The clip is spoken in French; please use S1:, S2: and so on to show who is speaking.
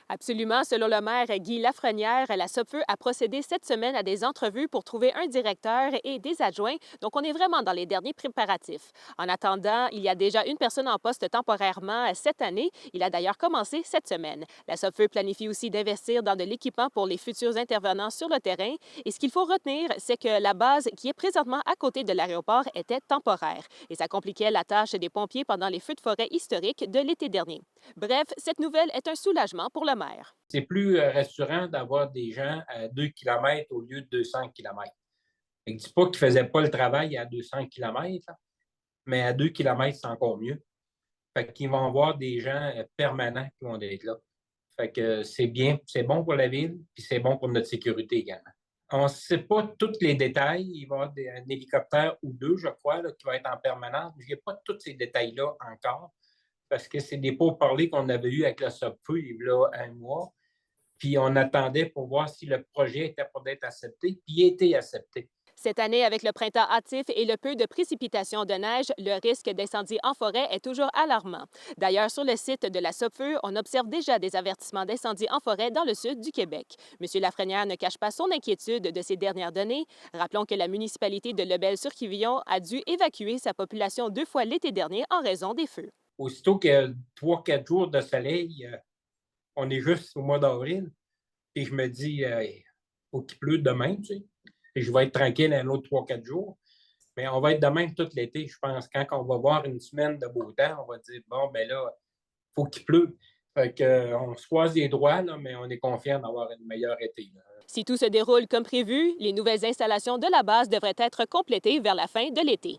S1: Absolument. Selon le maire Guy Lafrenière, la Sopfeu a procédé cette semaine à des entrevues pour trouver un directeur et des adjoints. Donc, on est vraiment dans les derniers préparatifs. En attendant, il y a déjà une personne en poste temporairement cette année. Il a d'ailleurs commencé cette semaine. La Sopfeu planifie aussi d'investir dans de l'équipement pour les futurs intervenants sur le terrain. Et ce qu'il faut retenir, c'est que la base qui est présentement à côté de l'aéroport était temporaire. Et ça compliquait la tâche des pompiers pendant les feux de forêt historiques de l'été dernier. Bref, cette nouvelle est un soulagement pour le maire.
S2: C'est plus rassurant d'avoir des gens à 2 kilomètres au lieu de 200 kilomètres. Je ne dis pas qu'ils ne faisaient pas le travail à 200 kilomètres, mais à 2 kilomètres, c'est encore mieux. Fait qu'ils vont avoir des gens permanents qui vont être là. Fait que c'est bien, c'est bon pour la ville, puis c'est bon pour notre sécurité également. On ne sait pas tous les détails. Il va y avoir un hélicoptère ou deux, je crois, là, qui va être en permanence. Je n'ai pas tous ces détails-là encore, parce que c'est des pourparlers qu'on avait eus avec la SOPFEU il y a un mois. Puis on attendait pour voir si le projet était pour être accepté, puis il a été accepté.
S1: Cette année, avec le printemps hâtif et le peu de précipitations de neige, le risque d'incendie en forêt est toujours alarmant. D'ailleurs, sur le site de la Sopfeu, on observe déjà des avertissements d'incendie en forêt dans le sud du Québec. M. Lafrenière ne cache pas son inquiétude de ces dernières données. Rappelons que la municipalité de Lebel-sur-Quivillon a dû évacuer sa population 2 fois l'été dernier en raison des feux.
S2: Aussitôt qu'il y a 3-4 jours de soleil, on est juste au mois d'avril, et je me dis, il faut qu'il pleuve demain, tu sais. Et je vais être tranquille un autre 3-4 jours. Mais on va être de même tout l'été, je pense. Quand on va voir une semaine de beau temps, on va dire, bon, ben là, il faut qu'il pleuve. Fait que, on se croise les doigts, là, mais on est confiant d'avoir une meilleure été, là.
S1: Si tout se déroule comme prévu, les nouvelles installations de la base devraient être complétées vers la fin de l'été.